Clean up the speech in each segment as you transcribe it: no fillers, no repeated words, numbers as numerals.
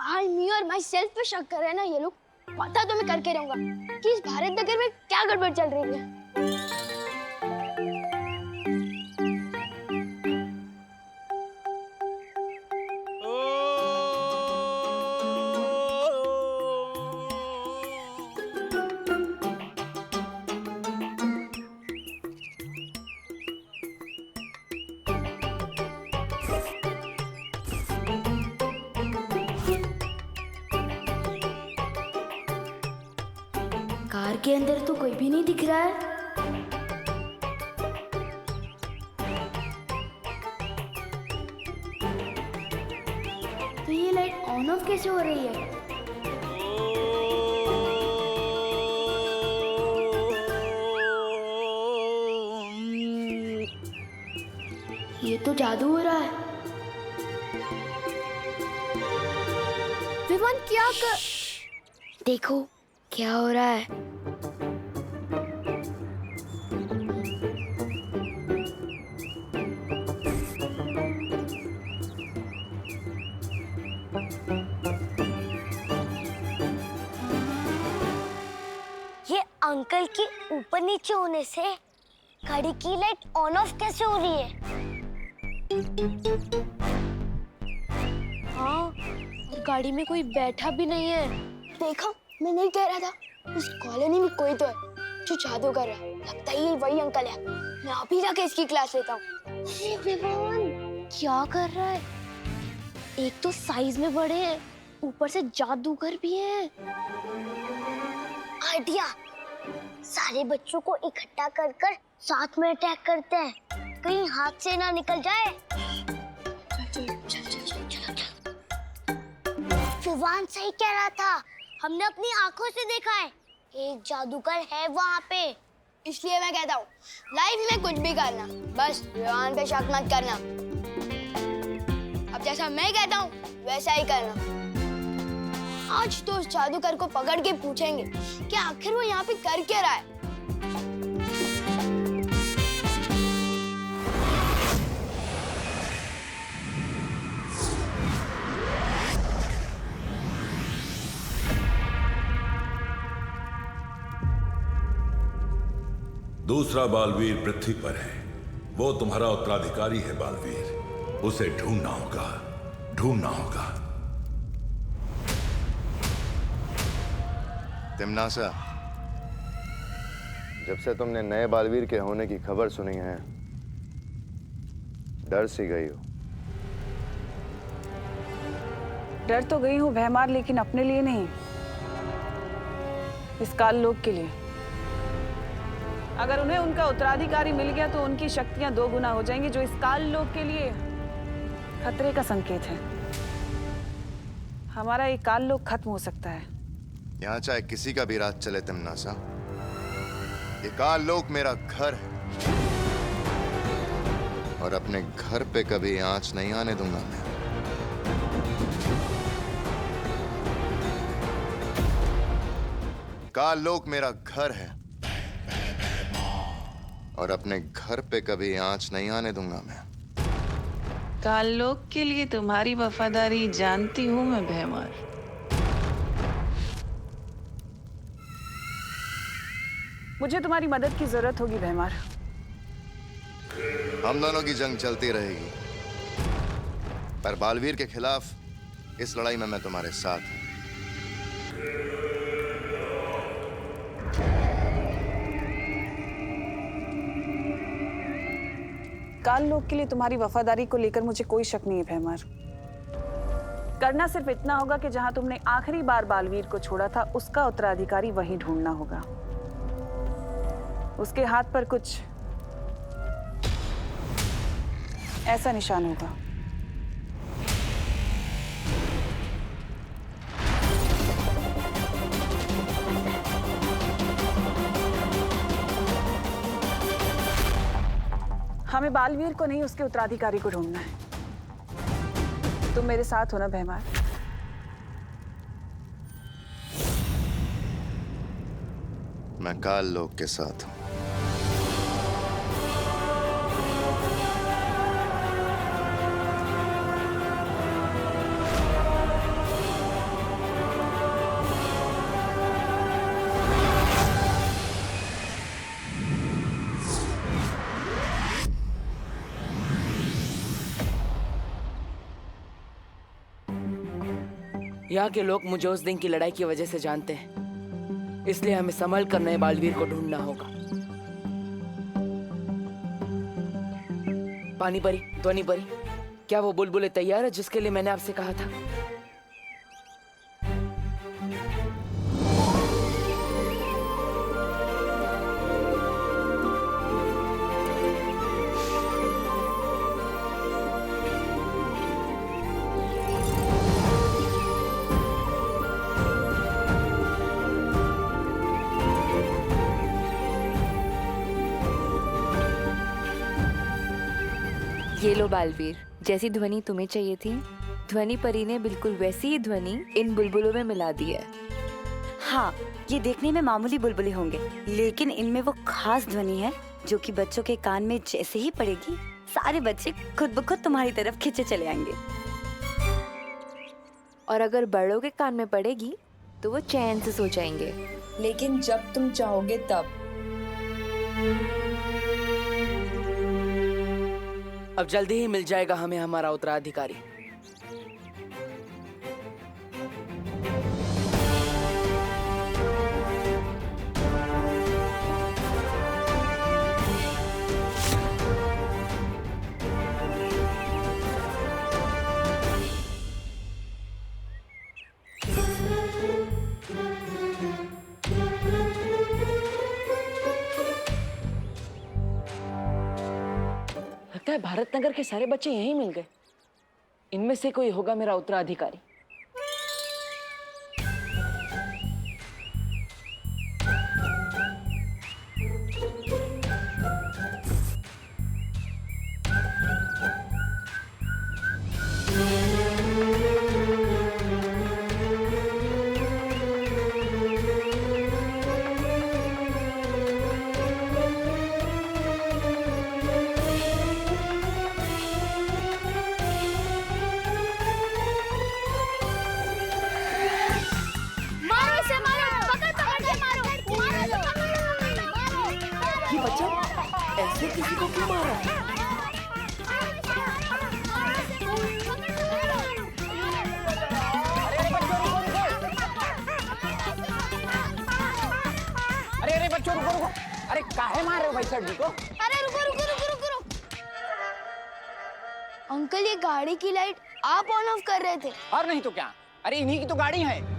आज मी और my self पे शक कर रहे हैं ना ये लोग। पता तो मैं करके रहूंगा कि इस भारत नगर में क्या गड़बड़ चल रही है। कार के अंदर तो कोई भी नहीं दिख रहा है। तो ये लाइट ऑन ऑफ कैसे हो रही है? ये तो जादू हो रहा है। विमान क्या कर... देखो क्या हो रहा है। ये अंकल के ऊपर नीचे होने से गाड़ी की लाइट ऑन ऑफ कैसे हो रही है? हाँ, और गाड़ी में कोई बैठा भी नहीं है। देखा, मैं नहीं कह रहा था उस कॉलोनी में कोई तो है जो जादू कर रहा है। लगता है ये वही अंकल है। मैं अभी जाके इसकी क्लास लेता हूँ। क्या कर रहा है? एक तो साइज में बड़े हैं, ऊपर से जादूगर भी है। आइडिया, सारे बच्चों को इकट्ठा कर कर साथ में अटैक करते हैं, कहीं हाथ से ना निकल जाए। विवान सही कह रहा था, हमने अपनी आंखों से देखा है, एक जादूगर है वहाँ पे। इसलिए मैं कहता हूँ लाइफ में कुछ भी करना, बस विवान पे शक मत करना। अब जैसा मैं कहता हूँ वैसा ही करना। आज तो उस जादूगर को पकड़ के पूछेंगे कि आखिर वो यहाँ पे कर क्या रहा है। दूसरा बालवीर पृथ्वी पर है, वो तुम्हारा उत्तराधिकारी है बालवीर। उसे ढूंढना होगा, ढूंढना होगा। तिम्नासा, जब से तुमने नए बालवीर के होने की खबर सुनी है, डर सी गई हो। डर तो गई हूँ भैमार, लेकिन अपने लिए नहीं, इस काल लोक के लिए। अगर उन्हें उनका उत्तराधिकारी मिल गया तो उनकी शक्तियां 2 गुना हो जाएंगी, जो इस काल लोक के लिए खतरे का संकेत है। हमारा ये काल लोक खत्म हो सकता है। यहाँ चाहे किसी का भी राज चले तिम्नासा, ये काल लोक मेरा घर है और अपने घर पे कभी आंच नहीं आने दूंगा मैं। काल लोक मेरा घर है और अपने घर पे कभी आंच नहीं आने दूंगा मैं। काल लोक के लिए तुम्हारी वफादारी जानती हूं मैं भैमार। मुझे तुम्हारी मदद की जरूरत होगी भैमार। हम दोनों की जंग चलती रहेगी, पर बालवीर के खिलाफ इस लड़ाई में मैं तुम्हारे साथ हूं। काल लोक के लिए तुम्हारी वफादारी को लेकर मुझे कोई शक नहीं है भैमार। करना सिर्फ इतना होगा कि जहां तुमने आखिरी बार बालवीर को छोड़ा था, उसका उत्तराधिकारी वहीं ढूंढना होगा। उसके हाथ पर कुछ ऐसा निशान होगा। हमें बालवीर को नहीं, उसके उत्तराधिकारी को ढूंढना है। तुम मेरे साथ हो ना भैमार? मैं काल लोक के साथ हूं। यहाँ के लोग मुझे उस दिन की लड़ाई की वजह से जानते हैं, इसलिए हमें संभल कर नए बालवीर को ढूंढना होगा। पानी परी, ध्वनि परी, क्या वो बुलबुलें तैयार है जिसके लिए मैंने आपसे कहा था? ये लो बालवीर, जैसी ध्वनि तुम्हें चाहिए थी, ध्वनि परी ने बिल्कुल वैसी ही ध्वनि इन बुलबुलों में मिला दी है। हाँ, ये देखने में मामूली बुलबुले होंगे, लेकिन इनमें वो खास ध्वनि है जो कि बच्चों के कान में जैसे ही पड़ेगी, सारे बच्चे खुद ब खुद तुम्हारी तरफ खींचे चले आएंगे। और अगर बड़ों के कान में पड़ेगी तो वो चैन से सो जाएंगे। लेकिन जब तुम चाहोगे तब। अब जल्दी ही मिल जाएगा हमें हमारा उत्तराधिकारी। लगता है भारत नगर के सारे बच्चे यहीं मिल गए। इनमें से कोई होगा मेरा उत्तराधिकारी। ऐसे किसी को क्यों मारा? अरे बच्चों रुको। अरे काहे मार रहे हो भाई सर जी को? अरे रुको। अंकल, ये गाड़ी की लाइट आप ऑन ऑफ कर रहे थे। और नहीं तो क्या? अरे इन्हीं की तो गाड़ी है।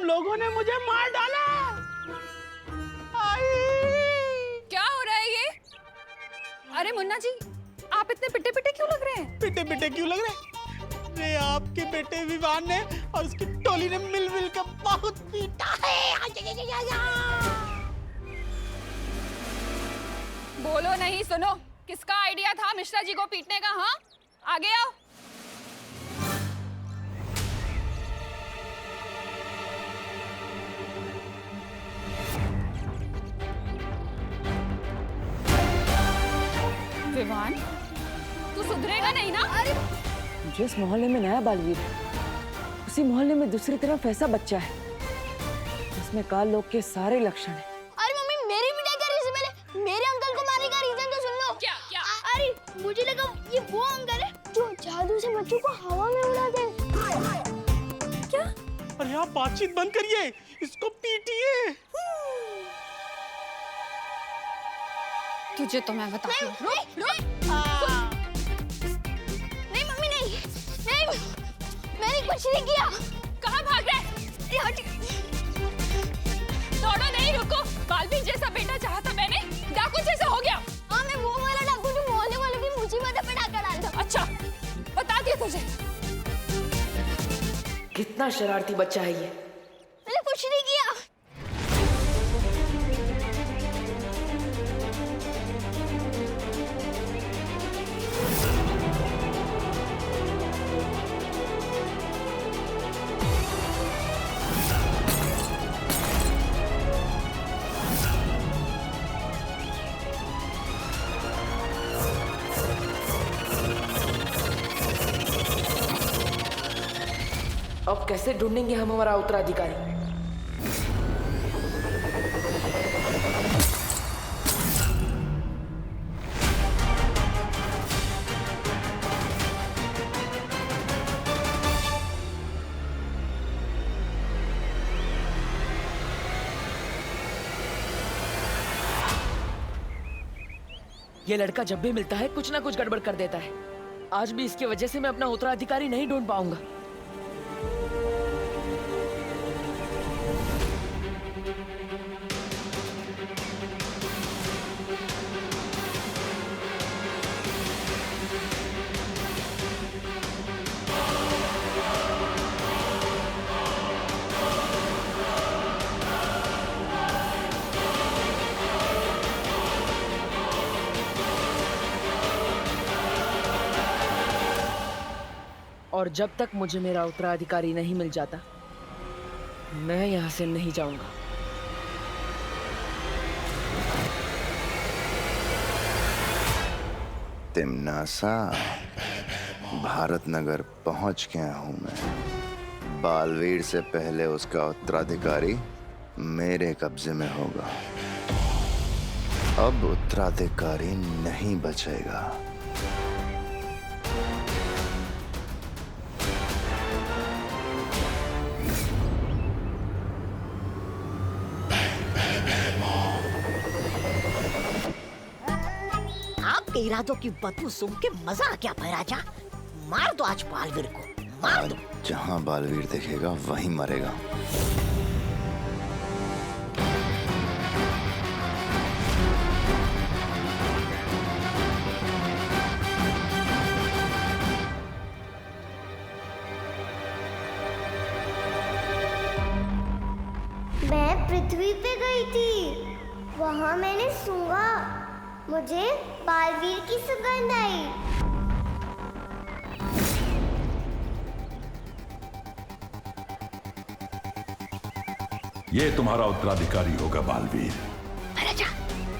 लोगों ने मुझे मार डाला। क्या हो रहा है ये? अरे मुन्ना जी, आप इतने पिटे क्यों लग रहे हैं? पिटे क्यों लग रहे हैं? अरे आपके बेटे विवान ने और उसकी टोली ने मिल कर बहुत पीटा है। बोलो नहीं, सुनो। किसका आइडिया था मिश्रा जी को पीटने का? हाँ, आगे आओ। विवान, तू सुधरेगा नहीं ना? अरे जिस मोहल्ले में नया बालवीर है, उसी मोहल्ले में दूसरी तरफ ऐसा बच्चा है जिसमें काल लोग के सारे लक्षण हैं। अरे मम्मी, मेरी पिटाई करने से पहले मेरे अंकल को मारने का रीजन तो सुन लो। क्या? अरे मुझे लगा ये वो अंकल है जो जादू से बच्चों को हवा में उड़ाते हैं। क्या? अरे आप बातचीत बंद करिए, इसको पीटिए। तुझे तो मैं बताती हूँ। नहीं मम्मी, नहीं, मैंने कुछ नहीं किया। कहाँ भाग रहे? दौड़ो नहीं, रुको। बालवीर जैसा बेटा चाहा था मैंने, डाकू जैसा हो गया। हाँ, मैं वो वाला डाकू जो मोहल्ले वालों की मुसीबत पे डाका डालता। अच्छा, बता दिया तुझे। कितना शरारती बच्चा है ये। मैंने कुछ नहीं किया। अब कैसे ढूंढेंगे हम हमारा उत्तराधिकारी? ये लड़का जब भी मिलता है कुछ ना कुछ गड़बड़ कर देता है। आज भी इसकी वजह से मैं अपना उत्तराधिकारी नहीं ढूंढ पाऊंगा। और जब तक मुझे मेरा उत्तराधिकारी नहीं मिल जाता, मैं यहाँ से नहीं जाऊंगा। तिमनासा, भारत नगर पहुंच गया हूं मैं। बालवीर से पहले उसका उत्तराधिकारी मेरे कब्जे में होगा। अब उत्तराधिकारी नहीं बचेगा। आपके इरादों की बदबू सूंघ के मजा आ गया भैराजा। मार दो आज बालवीर को, मार दो। जहां बालवीर दिखेगा वहीं मरेगा। मैं पृथ्वी पे गई थी, वहाँ मैंने सूंघा, मुझे बालवीर की सुगंध आई। ये तुम्हारा उत्तराधिकारी होगा बालवीर। भैराजा,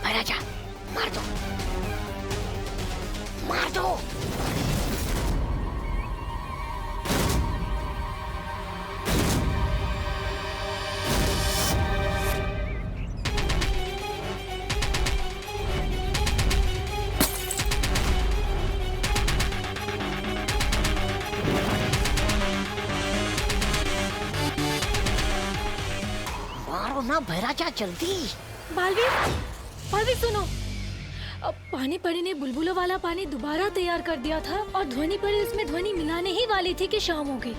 भैराजा, मार दो, मार दो। ना भैराजा जल्दी। बालवीर, बालवीर सुनो, अब पानी परी ने बुलबुलों वाला पानी दोबारा तैयार कर दिया था और ध्वनि परी उसमें ध्वनि मिलाने ही वाली थी कि शाम हो गई।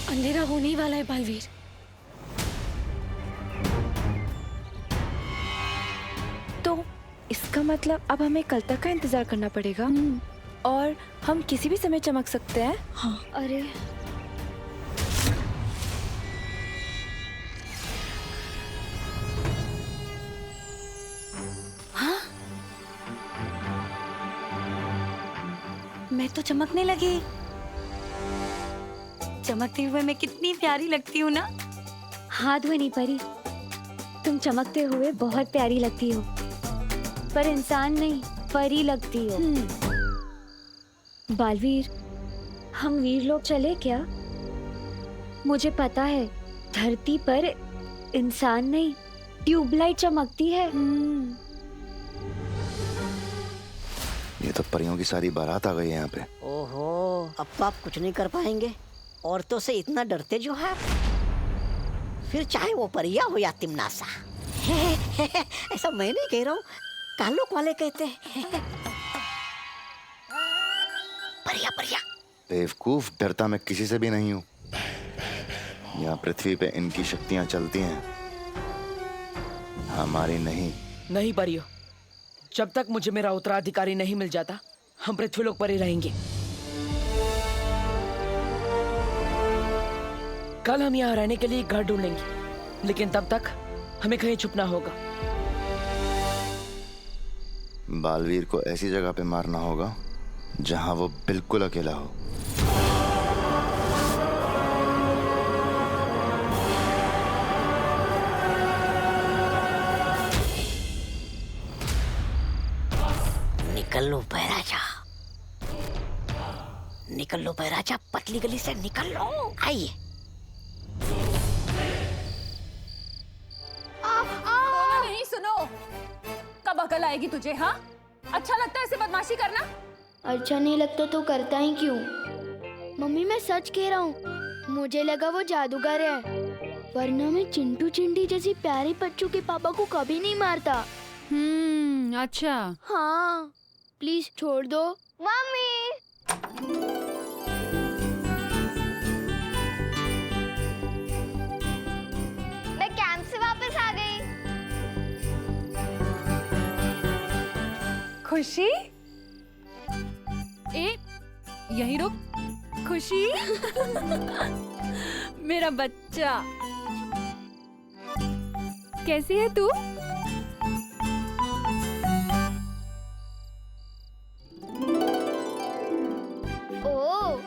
अंधेरा होने ही वाला है बालवीर। तो इसका मतलब अब हमें कल तक का इंतजार करना पड़ेगा और हम किसी भी समय चमक सकते हैं। हाँ। अरे मैं तो चमकने लगी। चमकते हुए मैं कितनी प्यारी लगती हूँ ना। हाँ ध्वनि परी, तुम चमकते हुए बहुत प्यारी लगती हो, पर इंसान नहीं परी लगती हो। बालवीर, हम वीर लोग चले क्या? मुझे पता है धरती पर इंसान नहीं ट्यूबलाइट चमकती है। ये तो परियों की सारी बारात आ गई है यहाँ पे। ओहो, अब तो आप कुछ नहीं कर पाएंगे। औरतों से इतना डरते जो है, फिर चाहे वो परिया हो या तिमनासा। ऐसा मैं नहीं कह रहा हूँ, कालोक वाले कहते हैं। परिया परिया। बेवकूफ, डरता मैं किसी से भी नहीं हूँ। यहाँ पृथ्वी पे इनकी शक्तियाँ चलती हैं, हमारी नहीं। नहीं परियो, जब तक मुझे मेरा उत्तराधिकारी नहीं मिल जाता, हम पृथ्वी लोक पर ही रहेंगे। कल हम यहाँ रहने के लिए घर ढूंढेंगे, लेकिन तब तक हमें कहीं छुपना होगा। बालवीर को ऐसी जगह पे मारना होगा जहां वो बिल्कुल अकेला हो। निकल लो भैराजा। निकल लो बैराजा, पतली गली से निकल लो। आइए। बोलो नहीं, सुनो। कब अकल आएगी तुझे? हाँ, अच्छा लगता है ऐसे बदमाशी करना? अच्छा नहीं लगता तो करता ही क्यों? मम्मी मैं सच कह रहा हूँ, मुझे लगा वो जादूगर है, वरना मैं चिंटू चिंटी जैसी प्यारी बच्चों के पापा को कभी नहीं मारता। अच्छा। हाँ, प्लीज छोड़ दो। मम्मी। मैं कैंप से वापस आ गई। खुशी, यहीं रुक। खुशी मेरा बच्चा, कैसी है तू?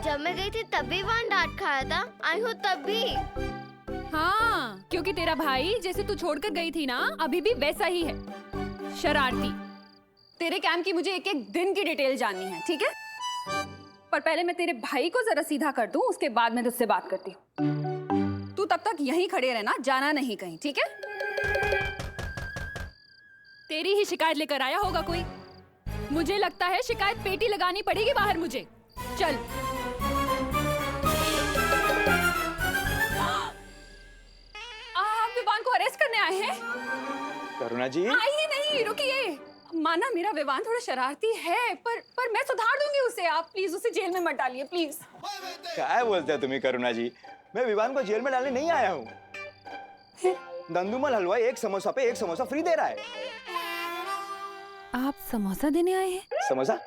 जब मैं गई थी तब भी वहाँ डांट खाया था, आई हूँ तब भी। हाँ, क्योंकि तेरा भाई जैसे तू छोड़कर गई थी ना, अभी भी वैसा ही है, शरारती। तेरे कैंप की मुझे एक एक दिन की डिटेल जाननी है, ठीक है? पर पहले मैं तेरे भाई को जरा सीधा कर दूं, उसके बाद मैं तुझसे बात करती हूँ। तू तब तक यहीं खड़े रहना, जाना नहीं कहीं, ठीक है? तेरी ही शिकायत लेकर आया होगा कोई। मुझे लगता है शिकायत पेटी लगानी पड़ेगी बाहर मुझे। चल। आप विवान को अरेस्ट करने आए हैं? करुणा जी। आइए नहीं, रुकिए। माना मेरा विवान थोड़ा शरारती है, पर मैं सुधार दूंगी उसे। आप प्लीज उसे जेल में मत डालिए, प्लीज। क्या बोलते हो तुम्हें करुणा जी? मैं विवान को जेल में डालने नहीं आया हूँ। दंदुमल हलवाई एक समोसा पे एक समोसा फ्री दे रहा है। आप समोसा देने आए हैं? समोसा?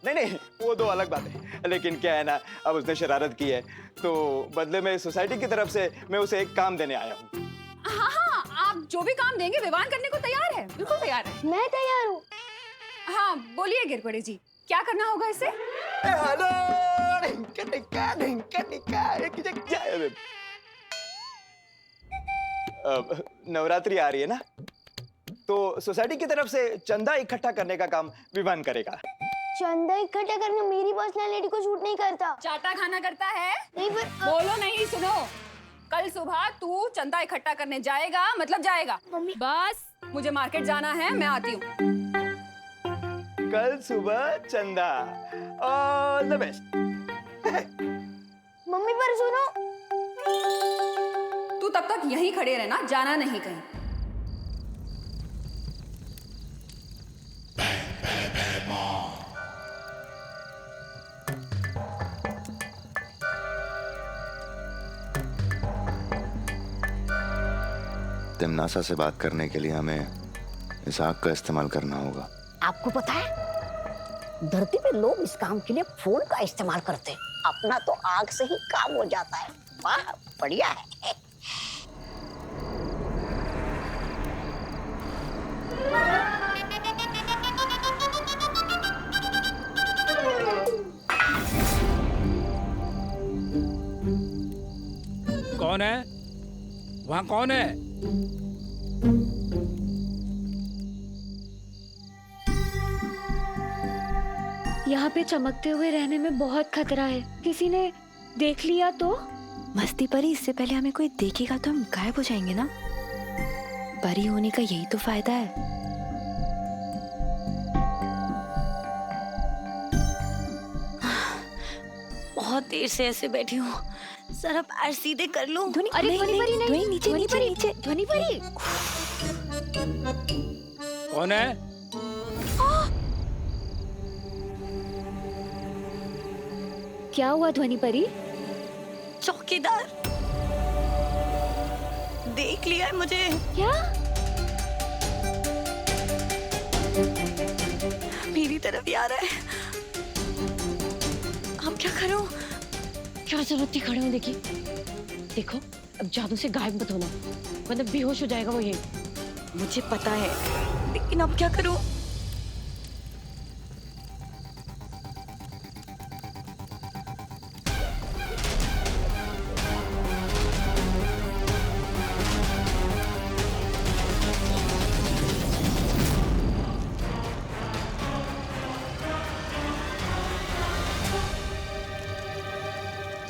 नहीं, वो दो अलग बात है। लेकिन क्या है ना, अब उसने शरारत की है, तो बदले में सोसाइटी की तरफ से मैं उसे एक काम देने आया हूँ। हाँ, आप जो भी काम देंगे विवान करने को तैयार है, बिल्कुल तैयार है। मैं तैयार हूँ। हाँ, बोलिए गिरपड़े जी, क्या करना होगा इसे? नवरात्रि आ रही है ना, तो सोसाइटी की तरफ से चंदा इकट्ठा करने का काम विवान करेगा। चंदा इकट्ठा करना मेरी पर्सनालिटी को सूट नहीं करता। चाटा खाना करता है? नहीं पर बोलो नहीं, सुनो। कल सुबह तू चंदा इकट्ठा करने जाएगा, मतलब जाएगा। मम्मी। बस मुझे मार्केट जाना है, मैं आती हूँ। कल सुबह चंदा, ऑल द बेस्ट। मम्मी पर सुनो। तू तब तक यहीं खड़े रहना, जाना नहीं कहीं। तिमनासा से बात करने के लिए हमें इस आग का इस्तेमाल करना होगा। आपको पता है, धरती पे लोग इस काम के लिए फोन का इस्तेमाल करते हैं। अपना तो आग से ही काम हो जाता है। वाह, बढ़िया है। कौन है वहाँ? कौन है? यहाँ पे चमकते हुए रहने में बहुत खतरा है, किसी ने देख लिया तो? मस्ती परी, इससे पहले हमें कोई देखेगा तो हम गायब हो जाएंगे ना। परी होने का यही तो फायदा है। बहुत देर से ऐसे बैठी हूँ, जरा पैर सीधे कर लूं। ध्वनि, अरे ध्वनि परी नहीं, ध्वनि नीचे ध्वनि नीचे परी, नीचे। ध्वनि परी। कौन है? क्या हुआ ध्वनि परी? चौकीदार देख लिया है मुझे। क्या? मेरी तरफ ही आ रहा है। अब क्या करूं? क्या जरूरत थी खड़े होने की? देखो, अब जादू से गायब मत होना, मतलब बेहोश हो जाएगा वो। ये मुझे पता है, लेकिन अब क्या करूं?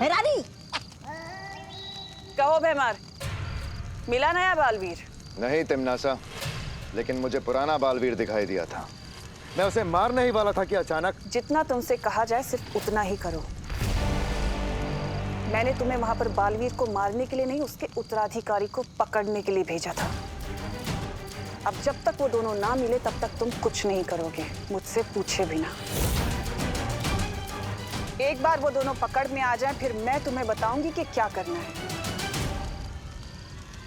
रानी। कहो भैमार, मिला नया बालवीर? नहीं तिमनासा, लेकिन मुझे पुराना बालवीर दिखाई दिया था। मैं उसे मारने ही वाला था कि अचानक। जितना तुमसे कहा जाए सिर्फ उतना ही करो। मैंने तुम्हें वहां पर बालवीर को मारने के लिए नहीं, उसके उत्तराधिकारी को पकड़ने के लिए भेजा था। अब जब तक वो दोनों ना मिले तब तक तुम कुछ नहीं करोगे, मुझसे पूछे बिना। एक बार वो दोनों पकड़ में आ जाएं, फिर मैं तुम्हें बताऊंगी कि क्या करना है।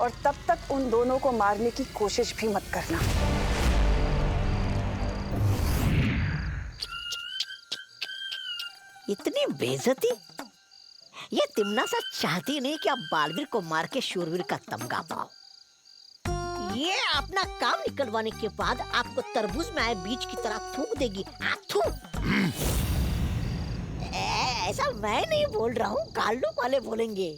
और तब तक उन दोनों को मारने की कोशिश भी मत करना। इतनी बेइज्जती? ये तिमनासा चाहती नहीं कि आप बालवीर को मार के शूरवीर का तमगा पाओ। ये अपना काम निकलवाने के बाद आपको तरबूज में आए बीज की तरह थूक देगी। ऐसा मैं नहीं बोल रहा हूँ, काल्लू वाले बोलेंगे।